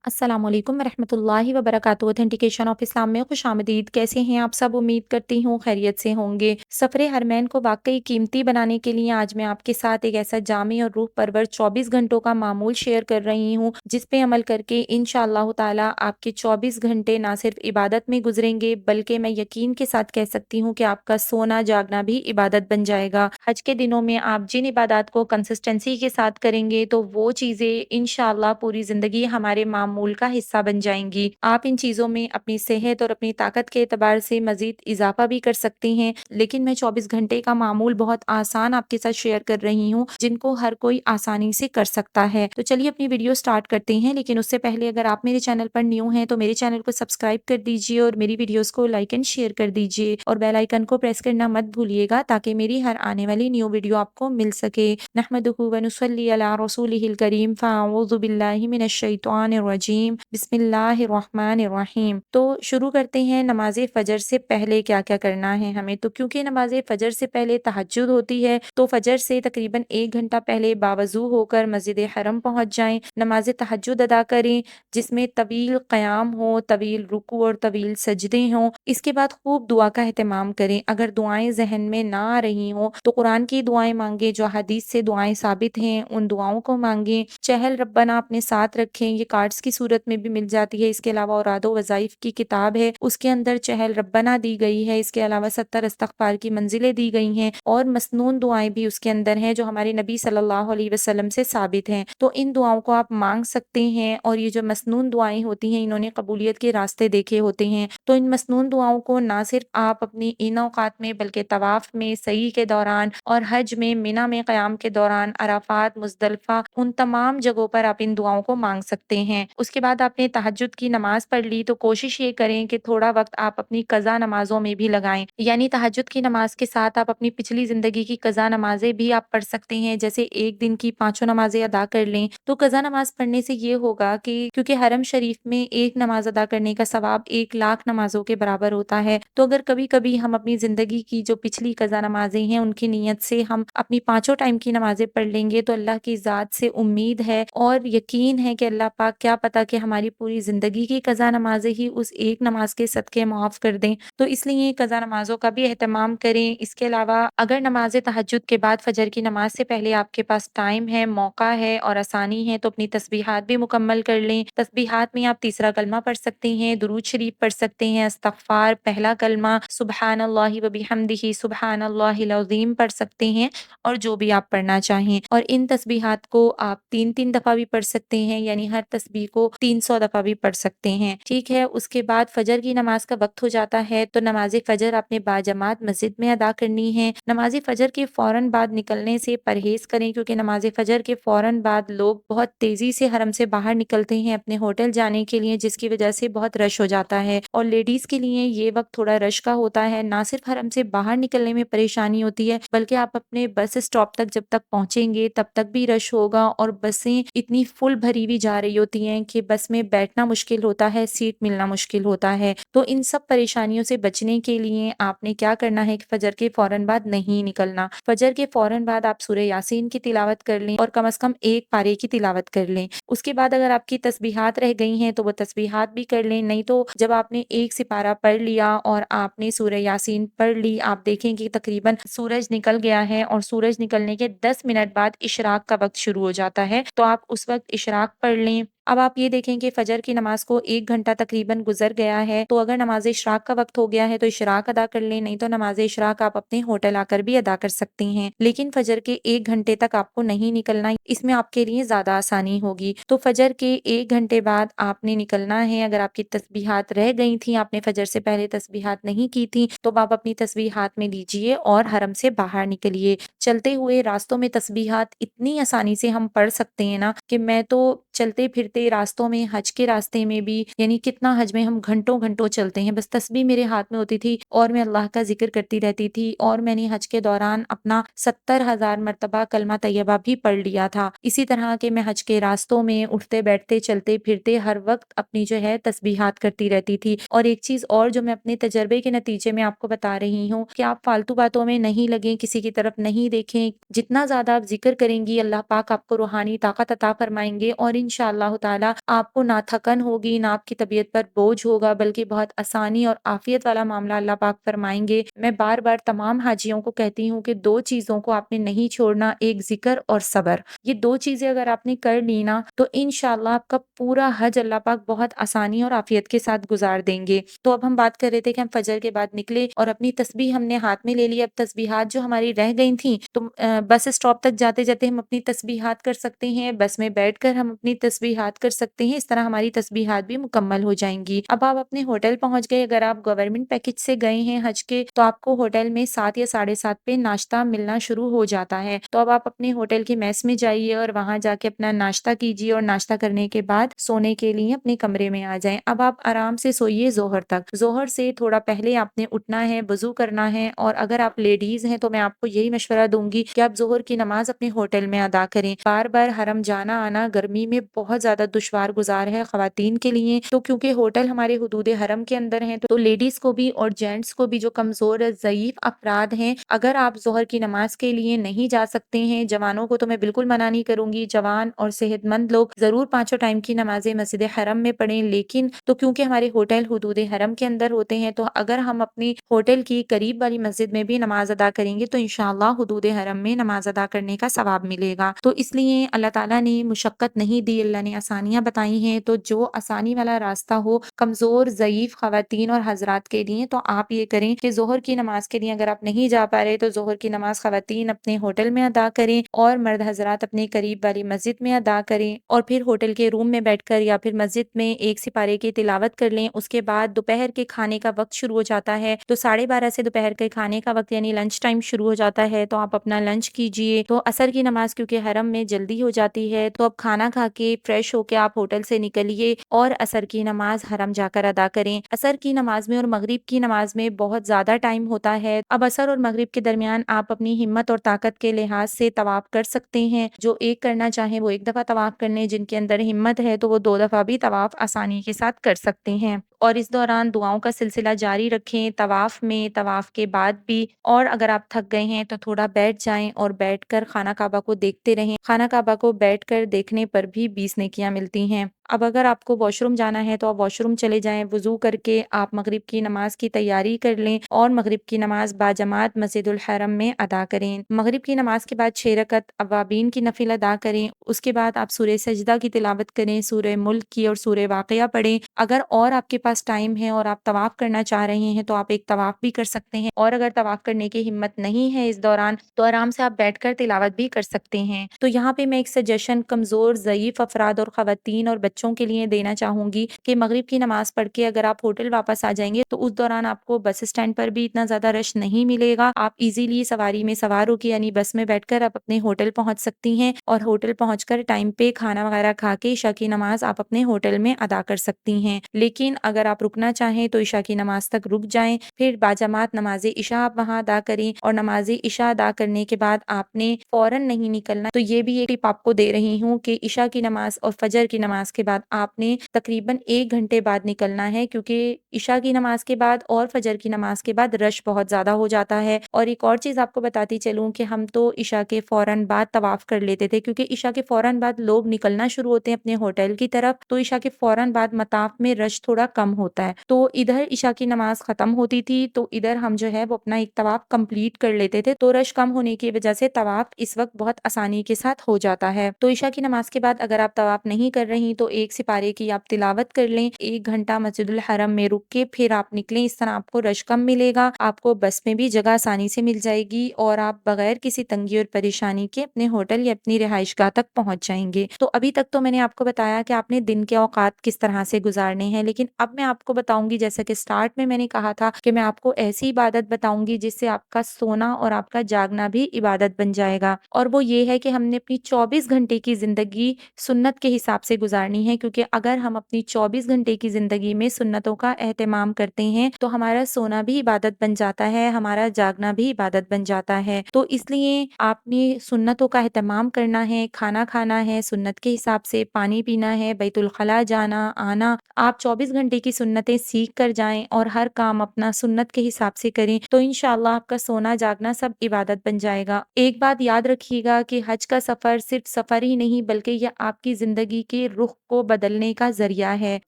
अस्सलाम वालेकुम रहमतुल्लाहि व बरकातुहू। ऑथेंटिकेशन ऑफ इस्लाम में खुशामदीद। कैसे हैं आप सब? उम्मीद करती हूँ खैरियत से होंगे। सफ़रे हरमैन को वाकई कीमती बनाने के लिए आज मैं आपके साथ एक ऐसा जामी और रूह परवर 24 घंटों का मामूल शेयर कर रही हूँ, जिस पे अमल करके इंशाअल्लाह ताला आपके 24 घंटे ना सिर्फ इबादत में गुजरेंगे, बल्कि मैं यकीन के साथ कह सकती हूँ कि आपका सोना जागना भी इबादत बन जाएगा। हज के दिनों में आप जिन इबादत को कंसिस्टेंसी के साथ करेंगे, तो वो चीज़ें इंशाअल्लाह पूरी ज़िंदगी हमारे मामूल का हिस्सा बन जाएँगी। आप इन चीज़ों में अपनी सेहत और अपनी ताकत के एतबार से मज़ीद इज़ाफ़ा भी कर सकती हैं। लेकिन मैं 24 घंटे का मामूल बहुत आसान आपके साथ शेयर कर रही हूँ, जिनको हर कोई आसानी से कर सकता है। तो चलिए अपनी वीडियो स्टार्ट करते हैं, लेकिन उससे पहले अगर आप मेरे चैनल पर न्यू हैं, तो मेरे चैनल को सब्सक्राइब कर दीजिए और मेरी वीडियोज़ को लाइक एंड शेयर कर दीजिए और बेल आइकन को प्रेस करना मत भूलिएगा, ताकि मेरी हर आने वाली न्यू वीडियो आपको मिल सके। नहमदुहु व नुसल्ली अला रसूलिहिल करीम फ़अऊज़ु बिल्लाहि मिनश शैतानिर रजीम बिस्मिल्लाहिर रहमानिर रहीम। तो शुरू करते हैं नमाज़ फ़जर से पहले क्या-क्या करना है हमें। तो क्योंकि नमाज़ फ़जर से पहले तहज्जुद होती है, तो फ़जर से तकरीबन 1 घंटा पहले बावज़ू होकर मस्जिद हरम पहुँच जाएँ, नमाज़ तहज्जुद अदा करें, जिसमें तवील क़याम हो, तवील रुकू और तवील सजदे हों। इसके बाद खूब दुआ का एहतमाम करें। अगर दुआएँ ज़हन में ना आ रही हों, तो कुरान की दुआएँ माँगे, जो हदीस से दुआएँ साबित हैं, उन दुआओं को माँगे। चहल रब्बाना अपने साथ रखें, ये कार्ड्स की सूरत में भी मिल जाती है। इसके अलावा औरादो वज़ाइफ की किताब है, उसके अंदर चहल रब्बाना दी गई है। इसके अलावा 70 इस्तग़फ़ार की मंजिलें दी गई हैं और मसनून दुआएँ भी उसके अंदर हैं, जो हमारे नबी सल्लल्लाहु अलैहि वसल्लम से साबित हैं। तो इन दुआओं को आप माँग सकते हैं और ये जो मसनून दुआएँ होती हैं, इन्होंने कबूलियत के रास्ते देखे होते हैं। तो इन मसनून दुआओं को ना सिर्फ आप अपनी इन औक़ात में, बल्कि तवाफ़ में, सई के दौरान और हज में, मिना में क़याम के दौरान, अराफ़ात, मुज़दलिफ़ा, उन तमाम जगहों पर आप इन दुआओं को माँग सकते हैं। उसके बाद आपने तहज्जुद की नमाज़ पढ़ ली, तो कोशिश ये करें कि थोड़ा वक़्त आप अपनी क़ज़ा नमाज़ों में भी लगाएँ। यानी तहज्जुद की नमाज़ के साथ आप अपनी पिछली ज़िंदगी की क़ज़ा नमाज़ें भी आप पढ़ सकते हैं। जैसे एक दिन की पाँचों नमाज़ें अदा कर लें। तो क़ज़ा नमाज़ पढ़ने से ये होगा कि क्योंकि हरम शरीफ में एक नमाज़ अदा करने का सवाब 1 लाख नमाज़ों के बराबर होता है। तो अगर कभी-कभी हम अपनी ज़िंदगी की जो पिछली क़ज़ा नमाज़ें हैं, उनकी नीयत से हम अपनी पाँचों टाइम की नमाज़ें पढ़ लेंगे, तो अल्लाह की ज़ात से उम्मीद है और यकीन है कि अल्लाह पाक क्या पता कि हमारी पूरी ज़िंदगी की क़ज़ा नमाज़ें ही उस एक नमाज़ के सदक़े मुआफ़ कर दें। तो इसलिए क़ज़ा नमाज़ों का भी एहतमाम करें। इसके अलावा अगर नमाज़ तहज्जुद के बाद फ़जर की नमाज़ से पहले आपके पास टाइम है, मौका है और आसानी है, तो अपनी तस्बीहात भी मुकम्मल कर लें। तस्बीहात में आप तीसरा कलमा पढ़ सकते हैं, दुरूद शरीफ पढ़ सकते हैं, इस्तग़फ़ार पहला कलमा, सुब्हानल्लाहि व बिहम्दिही सुब्हानल्लाहिल अज़ीम पढ़ सकते हैं और जो भी आप पढ़ना चाहें। और इन तस्बीहात को आप 3-3 दफ़ा भी पढ़ सकते हैं, यानी हर तस्बीह को 300 दफ़ा भी पढ़ सकते हैं। ठीक है, उसके बाद फ़जर की नमाज़ का वक़्त हो जाता है, तो नमाज़ फ़जर आपने बाजमात मस्जिद में अदा करनी है। नमाज़ फ़जर के फ़ौरन बाद निकलने से परहेज़ करें, क्योंकि नमाज़ फ़जर के फ़ौरन बाद लोग बहुत तेज़ी से हरम से बाहर निकलते हैं अपने होटल जाने के लिए, जिसकी वजह से बहुत रश हो जाता है और लेडीज़ के लिए ये वक़्त थोड़ा रश का होता है। ना सिर्फ हरम से बाहर निकलने में परेशानी होती है, बल्कि आप अपने बस स्टॉप तक जब तक पहुँचेंगे, तब तक भी रश होगा और बसें इतनी फुल भरी हुई जा रही होती हैं कि बस में बैठना मुश्किल होता है, सीट मिलना मुश्किल होता है। तो इन सब परेशानियों से बचने के लिए आपने क्या करना है कि फ़जर के फ़ौरन बाद नहीं निकलना। फ़जर के फ़ौरन बाद आप सूरह यासीन की तिलावत कर लें और कम से कम 1 पारे की तिलावत कर लें। उसके बाद अगर आपकी तस्बीहात रह गई हैं, तो वो तस्बीहात भी कर लें। नहीं तो जब आपने 1 सिपारा पढ़ लिया और आपने सूरह यासीन पढ़ ली, आप देखें कि तकरीबन सूरज निकल गया है और सूरज निकलने के 10 मिनट बाद इशराक का वक़्त शुरू हो जाता है, तो आप उस वक़्त इशराक पढ़ लें। अब आप ये देखें कि फ़जर की नमाज़ को 1 घंटा तकरीबन गुज़र गया है, तो अगर नमाज़ इशराक का वक़्त हो गया है, तो इशराक अदा कर लें, नहीं तो नमाज़ इशराक आप अपने होटल आकर भी अदा कर सकती हैं। लेकिन फ़जर के 1 घंटे तक आपको नहीं निकलना, इसमें आपके लिए ज़्यादा आसानी होगी। तो फ़जर के 1 घंटे बाद आपने निकलना है। अगर आपकी तस्बीहात रह गई थी, आपने फ़जर से पहले तस्बीहात नहीं की थी, तो आप अपनी तस्बीहात में लीजिए और हरम से बाहर निकलिए। चलते हुए रास्तों में तस्बीहात इतनी आसानी से हम पढ़ सकते हैं ना, कि मैं तो चलते-फिरते रास्तों में, हज के रास्ते में भी, यानी कितना हज में हम घंटों-घंटों चलते हैं, बस तस्बीह मेरे हाथ में होती थी और मैं अल्लाह का ज़िक्र करती रहती थी और मैंने हज के दौरान अपना 70,000 मर्तबा कलमा तैयबा भी पढ़ लिया था। इसी तरह के मैं हज के रास्तों में उठते-बैठते, चलते-फिरते हर वक़्त अपनी जो है तस्बीहात करती रहती थी। और एक चीज़ और जो मैं अपने तजर्बे के नतीजे में आपको बता रही हूँ, कि आप फालतू बातों में नहीं लगें, किसी की तरफ नहीं देखें। जितना ज़्यादा आप ज़िक्र करेंगी, अल्लाह पाक आपको रूहानी ताकत अता फरमाएँगे और इन इंशाअल्लाह ताला आपको ना थकन होगी, ना आपकी तबीयत पर बोझ होगा, बल्कि बहुत आसानी और आफ़ियत वाला मामला अल्लाह पाक फ़रमाएँगे। मैं बार-बार तमाम हाजियों को कहती हूँ कि 2 चीज़ों को आपने नहीं छोड़ना, एक ज़िक्र और सब्र। ये 2 चीज़ें अगर आपने कर ली ना, तो इंशाअल्लाह आपका पूरा हज अल्लाह पाक बहुत आसानी और आफ़ियत के साथ गुज़ार देंगे। तो अब हम बात कर रहे थे कि हम फ़जर के बाद निकले और अपनी तस्बीह हमने हाथ में ले ली। अब तस्बीहात जो हमारी रह गई थीं, तो बस स्टॉप तक जाते-जाते हम अपनी तस्बीहात कर सकते हैं, बस में बैठकर हम अपनी तस्बीहात कर सकते हैं, इस तरह हमारी तस्बीहात भी मुकम्मल हो जाएँगी। अब आप अपने होटल पहुँच गए, अगर आप गवर्नमेंट पैकेज से गए हैं हज के, तो आपको होटल में 7 या साढ़े 7 पे नाश्ता मिलना शुरू हो जाता है। तो अब आप अपने होटल की मेस में जाइए और वहाँ जाके अपना नाश्ता कीजिए और नाश्ता करने के बाद सोने के लिए अपने कमरे में आ जाएँ। अब आप आराम से सोइए ज़ोहर तक। ज़ोहर से थोड़ा पहले आपने उठना है, वज़ू करना है, और अगर आप लेडीज़ हैं तो मैं आपको यही मशवरा दूँगी कि आप ज़ोहर की नमाज़ अपने होटल में अदा करें। बार-बार हरम जाना-आना गर्मी में बहुत ज़्यादा दुश्वार गुज़ार है ख़वातीन के लिए, तो क्योंकि होटल हमारे हुदूद हरम के अंदर हैं, तो लेडीज़ को भी और जेंट्स को भी, जो कमज़ोर ज़ईफ़ अफ़राद हैं, अगर आप ज़ोहर की नमाज़ के लिए नहीं जा सकते हैं, जवानों को तो मैं बिल्कुल मना नहीं करूँगी, जवान और सेहतमंद लोग ज़रूर पाँचों टाइम की नमाज़ें मस्जिद हरम में पढ़ें, लेकिन तो क्योंकि हमारे होटल हुदूद हरम के अंदर होते हैं, तो अगर हम अपनी होटल की करीब वाली मस्जिद में भी नमाज़ अदा करेंगे, तो इंशाअल्लाह हुदूद हरम में नमाज़ अदा करने का सवाब मिलेगा। तो इसलिए अल्लाह ताला ने मुशक्क़त नहीं दी, अल्लाह ने आसानियाँ बताई हैं, तो जो आसानी वाला रास्ता हो कमज़ोर, ज़ईफ़ ख़वातीन और हज़रात के लिए, तो आप ये करें कि ज़ोहर की नमाज़ के लिए अगर आप नहीं जा पा रहे, तो ज़ोहर की नमाज़ ख़वातीन अपने होटल में अदा करें और मर्द हज़रात अपने करीब वाली मस्जिद में अदा करें, और फिर होटल के रूम में बैठकर या फिर मस्जिद में एक सिपारे की तिलावत कर लें। उसके बाद दोपहर के खाने का वक़्त शुरू हो जाता है, तो 12:30 से दोपहर के खाने का वक़्त यानी लंच टाइम शुरू हो जाता है, तो आप अपना लंच कीजिए। तो असर की नमाज़ क्योंकि हरम में जल्दी हो जाती है, तो अब खाना खा के फ्रेश होके आप होटल से निकलिए और असर की नमाज़ हरम जाकर अदा करें। असर की नमाज़ में और मगरिब की नमाज़ में बहुत ज़्यादा टाइम होता है। अब असर और मगरिब के दरमियान आप अपनी हिम्मत और ताकत के लिहाज से तवाफ़ कर सकते हैं। जो एक करना चाहें वो 1 दफ़ा तवाफ़ कर लें, जिनके अंदर हिम्मत है तो वो 2 दफ़ा भी तवाफ़ आसानी के साथ कर सकते हैं। और इस दौरान दुआओं का सिलसिला जारी रखें, तवाफ़ में, तवाफ़ के बाद भी, और अगर आप थक गए हैं तो थोड़ा बैठ जाएँ और बैठकर खाना काबा को देखते रहें। खाना काबा को बैठकर देखने पर भी 20 नेकियां मिलती हैं। अब अगर आपको वॉशरूम जाना है तो आप वॉशरूम चले जाएँ, वुज़ू करके आप मगरिब की नमाज़ की तैयारी कर लें और मगरिब की नमाज़ बाजमात मस्जिदुल हरम में अदा करें। मगरिब की नमाज़ के बाद 6 रकत अवाबीन की नफ़िल अदा करें। उसके बाद आप सूरह सजदा की तिलावत करें, सूरह मुल्क की और सूरह वाक़िया पढ़ें। अगर और आपके पास टाइम है और आप तवाफ़ करना चाह रहे हैं तो आप एक तवाफ़ भी कर सकते हैं, और अगर तवाफ़ करने की हिम्मत नहीं है इस दौरान, तो आराम से आप बैठकर तिलावत भी कर सकते हैं। तो यहाँ पे मैं एक सजेशन कमज़ोर, ज़ईफ़ अफ़राद और ख़वातीन और बच्चों के लिए देना चाहूँगी कि मगरिब की नमाज़ पढ़ के अगर आप होटल वापस आ जाएँगे, तो उस दौरान आपको बस स्टैंड पर भी इतना ज़्यादा रश नहीं मिलेगा। आप ईज़िली सवारी में सवार होके यानी बस में बैठकर आप अपने होटल पहुँच सकती हैं, और होटल पहुँचकर टाइम पे खाना वगैरह खा के इशा की नमाज़ आप अपने होटल में अदा कर सकती हैं। लेकिन अगर आप रुकना चाहें तो इशा की नमाज़ तक रुक जाएँ, फिर बाजमात नमाज़े इशा आप वहाँ अदा करें, और नमाज़े इशा अदा करने के बाद आपने फ़ौरन नहीं निकलना। तो ये भी एक टिप आपको दे रही हूँ कि इशा की नमाज़ और फ़जर की नमाज़ के बाद आपने तकरीबन 1 घंटे बाद निकलना है, क्योंकि इशा की नमाज़ के बाद और फ़जर की नमाज़ के बाद रश बहुत ज़्यादा हो जाता है। और एक और चीज़ आपको बताती चलूँ कि हम तो इशा के फ़ौरन बाद तवाफ़ कर लेते थे, क्योंकि इशा के फ़ौरन बाद लोग निकलना शुरू होते हैं अपने होटल की तरफ, तो इशा के फ़ौरन बाद मताफ़ में रश थोड़ा कम होता है। तो इधर इशा की नमाज़ ख़त्म होती थी, तो इधर हम जो है वो अपना एक तवाफ़ कंप्लीट कर लेते थे, तो रश कम होने की वजह से तवाफ़ इस वक़्त बहुत आसानी के साथ हो जाता है। तो इशा की नमाज़ के बाद अगर आप तवाफ़ नहीं कर रही तो एक सिपारे की आप तिलावत कर लें, 1 घंटा मस्जिदुल हरम में रुक के फिर आप निकलें, इस तरह आपको रश कम मिलेगा, आपको बस में भी जगह आसानी से मिल जाएगी और आप बगैर किसी तंगी और परेशानी के अपने होटल या अपनी रिहाइशगाह तक पहुँच जाएँगे। तो अभी तक तो मैंने आपको बताया कि आपने दिन के औकात किस तरह से गुज़ारने हैं, लेकिन अब मैं आपको बताऊँगी, जैसा कि स्टार्ट में मैंने कहा था कि मैं आपको ऐसी इबादत बताऊँगी जिससे आपका सोना और आपका जागना भी इबादत बन जाएगा, और वो ये है कि हमने अपनी 24 घंटे की ज़िंदगी सुन्नत के हिसाब से गुज़ारनी نہیں ہے، کیونکہ اگر ہم اپنی 24 گھنٹے کی زندگی میں سنتوں کا اہتمام کرتے ہیں تو ہمارا سونا بھی عبادت بن جاتا ہے، ہمارا جاگنا بھی عبادت بن جاتا ہے۔ تو اس لیے آپ نے سنتوں کا اہتمام کرنا ہے، کھانا کھانا ہے سنت کے حساب سے، پانی پینا ہے، بیت الخلاء جانا آنا، آپ 24 گھنٹے کی سنتیں سیکھ کر جائیں اور ہر کام اپنا سنت کے حساب سے کریں تو انشاءاللہ آپ کا سونا جاگنا سب عبادت بن جائے گا۔ ایک بات یاد رکھیے گا کہ حج کا سفر صرف سفر ہی نہیں بلکہ یہ آپ کی زندگی کے رخ کو بدلنے کا ذریعہ ہے۔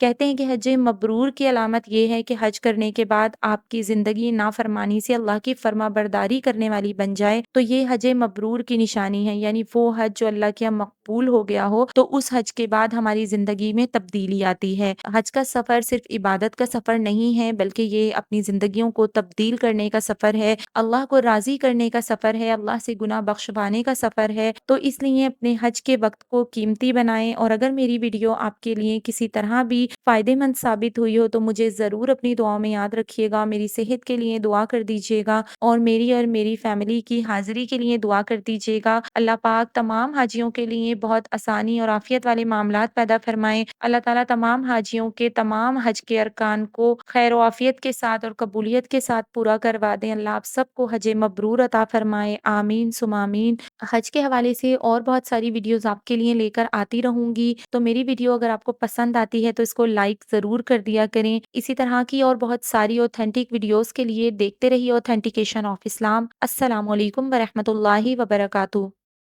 کہتے ہیں کہ حج مبرور کی علامت یہ ہے کہ حج کرنے کے بعد آپ کی زندگی نافرمانی سے اللہ کی فرما برداری کرنے والی بن جائے تو یہ حج مبرور کی نشانی ہے، یعنی وہ حج جو اللہ کے یہاں مقبول ہو گیا ہو تو اس حج کے بعد ہماری زندگی میں تبدیلی آتی ہے۔ حج کا سفر صرف عبادت کا سفر نہیں ہے بلکہ یہ اپنی زندگیوں کو تبدیل کرنے کا سفر ہے، اللہ کو راضی کرنے کا سفر ہے، اللہ سے گناہ بخشوانے کا سفر ہے۔ تو اس لیے اپنے حج کے وقت کو قیمتی بنائیں، اور اگر میری ویڈیو آپ کے لیے کسی طرح بھی فائدے مند ثابت ہوئی ہو تو مجھے ضرور اپنی دعاؤں میں یاد رکھیے گا، میری صحت کے لیے دعا کر دیجیے گا اور میری فیملی کی حاضری کے لیے دعا کر دیجیے گا۔ اللہ پاک تمام حاجیوں کے لیے بہت آسانی اور عافیت والے معاملات پیدا فرمائیں۔ اللہ تعالیٰ تمام حاجیوں کے تمام حج کے ارکان کو خیر و عافیت کے ساتھ اور قبولیت کے ساتھ پورا کروا دیں۔ اللہ آپ سب کو حج مبرور عطا فرمائے، آمین ثم آمین۔ حج کے حوالے سے اور بہت ساری ویڈیوز آپ کے لیے لے کر آتی رہوں گی، تو میری ویڈیو اگر آپ کو پسند آتی ہے تو اس کو لائک ضرور کر دیا کریں۔ اسی طرح کی اور بہت ساری اوتھینٹک ویڈیوز کے لیے دیکھتے رہیے اوتھینٹیکیشن آف اسلام۔ السلام علیکم ورحمۃ اللہ وبرکاتہ۔